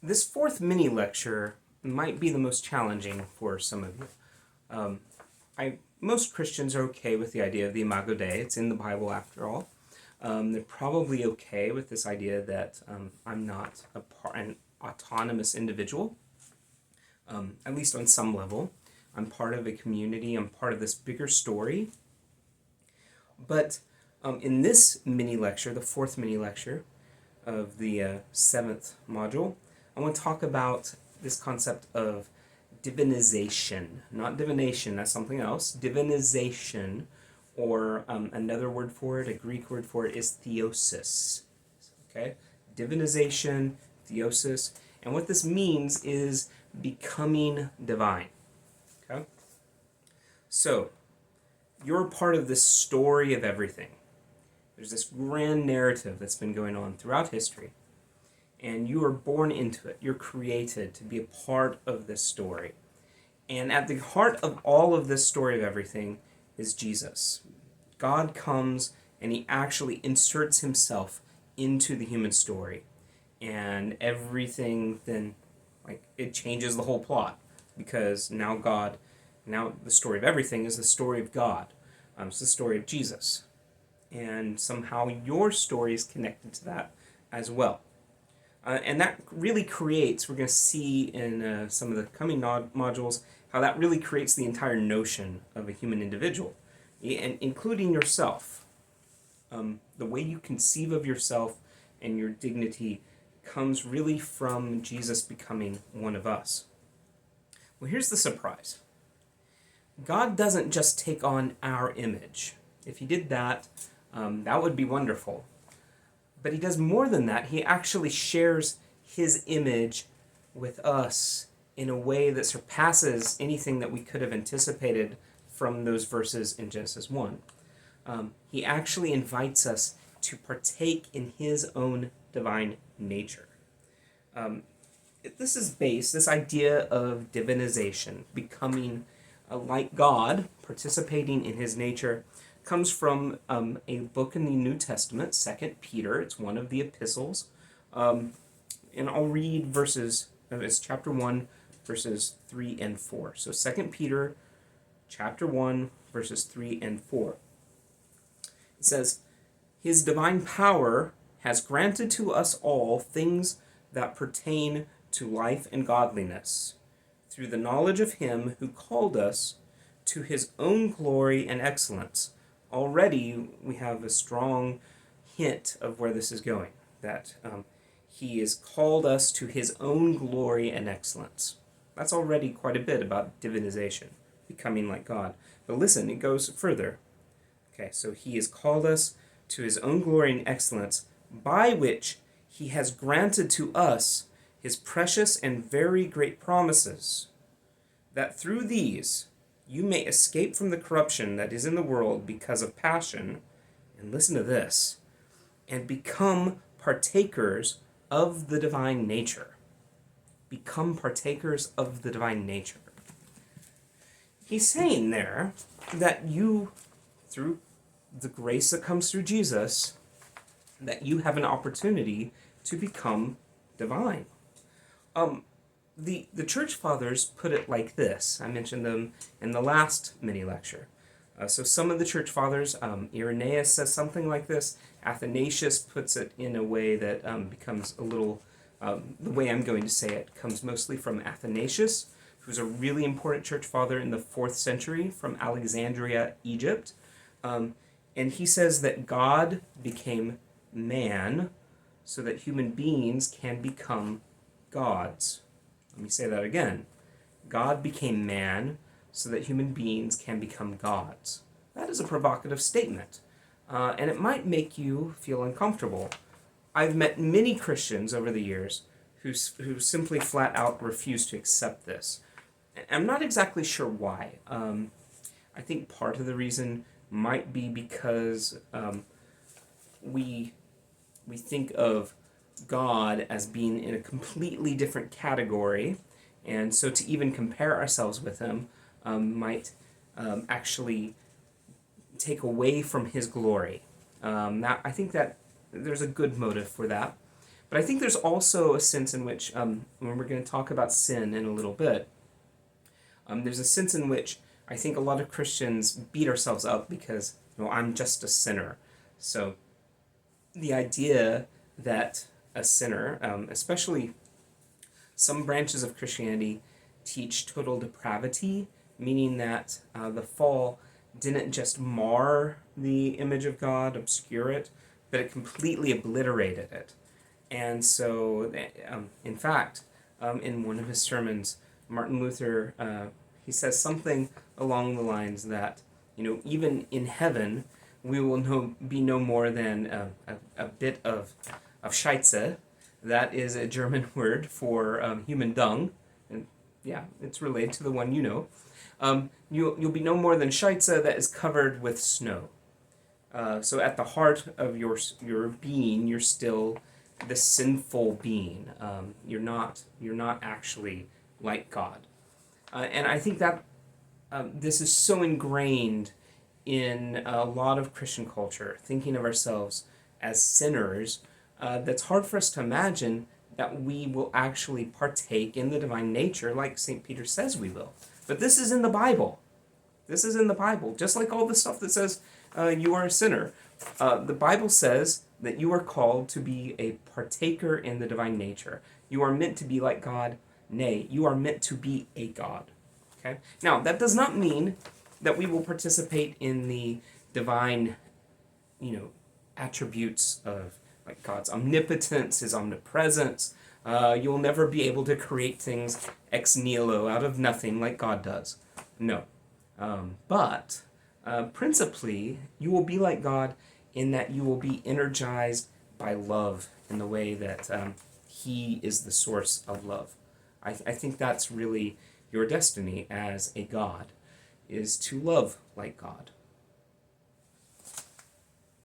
This fourth mini lecture might be the most challenging for some of you. Most Christians are okay with the idea of the Imago Dei. It's in the Bible after all. They're probably okay with this idea that I'm not an autonomous individual, at least on some level. I'm part of a community. I'm part of this bigger story. But in this mini lecture, the fourth mini lecture of the seventh module, I want to talk about this concept of divinization. Not divination, that's something else. Divinization, or another word for it, a Greek word for it, is theosis. Okay? Divinization, theosis. And what this means is becoming divine. Okay? So, you're part of this story of everything. There's this grand narrative that's been going on throughout history, and you are born into it. You're created to be a part of this story. And at the heart of all of this story of everything is Jesus. God comes and he actually inserts himself into the human story. And everything then, it changes the whole plot, because now the story of everything is the story of God. It's the story of Jesus. And somehow your story is connected to that as well. And that really creates, we're going to see in some of the coming modules, how that really creates the entire notion of a human individual, and including yourself. The way you conceive of yourself and your dignity comes really from Jesus becoming one of us. Well, here's the surprise. God doesn't just take on our image. If he did that, that would be wonderful. But he does more than that. He actually shares his image with us in a way that surpasses anything that we could have anticipated from those verses in Genesis 1. He actually invites us to partake in his own divine nature. This idea of divinization, becoming like God, participating in his nature, comes from a book in the New Testament, 2 Peter. It's one of the epistles. And I'll read verses, it's chapter 1, verses 3 and 4. So 2 Peter, chapter 1, verses 3 and 4. It says, "His divine power has granted to us all things that pertain to life and godliness, through the knowledge of him who called us to his own glory and excellence." Already we have a strong hint of where this is going, that he has called us to his own glory and excellence. That's already quite a bit about divinization, becoming like God. But listen, it goes further. Okay, so he has called us to his own glory and excellence, by which he has granted to us his precious and very great promises, that through these you may escape from the corruption that is in the world because of passion, and listen to this, and become partakers of the divine nature. Become partakers of the divine nature. He's saying there that you, through the grace that comes through Jesus, that you have an opportunity to become divine. The church fathers put it like this. I mentioned them in the last mini lecture. So some of the church fathers, Irenaeus says something like this. Athanasius puts it in a way that becomes a little, the way I'm going to say it comes mostly from Athanasius, who's a really important church father in the 4th century from Alexandria, Egypt. And he says that God became man so that human beings can become gods. Let me say that again. God became man so that human beings can become gods. That is a provocative statement, and it might make you feel uncomfortable. I've met many Christians over the years who simply flat out refuse to accept this. I'm not exactly sure why. I think part of the reason might be because we think of God as being in a completely different category, and so to even compare ourselves with him might actually take away from his glory. I think that there's a good motive for that, But I think there's also a sense in which, when we're going to talk about sin in a little bit, there's a sense in which I think a lot of Christians beat ourselves up because, I'm just a sinner. So the idea that a sinner, especially some branches of Christianity, teach total depravity, meaning that the fall didn't just mar the image of God, obscure it, but it completely obliterated it. And so, in fact, in one of his sermons, Martin Luther, he says something along the lines that, even in heaven, we will be no more than a bit of Scheiße. That is a German word for human dung. And yeah, it's related to the one you know. You'll be no more than Scheiße that is covered with snow. So at the heart of your being, you're still the sinful being. You're not actually like God. And I think that this is so ingrained in a lot of Christian culture, thinking of ourselves as sinners, that's hard for us to imagine that we will actually partake in the divine nature like St. Peter says we will. But this is in the Bible. This is in the Bible. Just like all the stuff that says you are a sinner. The Bible says that you are called to be a partaker in the divine nature. You are meant to be like God. Nay, you are meant to be a God. Okay? Now, that does not mean that we will participate in the divine, attributes of like God's omnipotence, his omnipresence. You'll never be able to create things ex nihilo, out of nothing, like God does. No. But principally, you will be like God in that you will be energized by love in the way that he is the source of love. I think that's really your destiny as a God, is to love like God.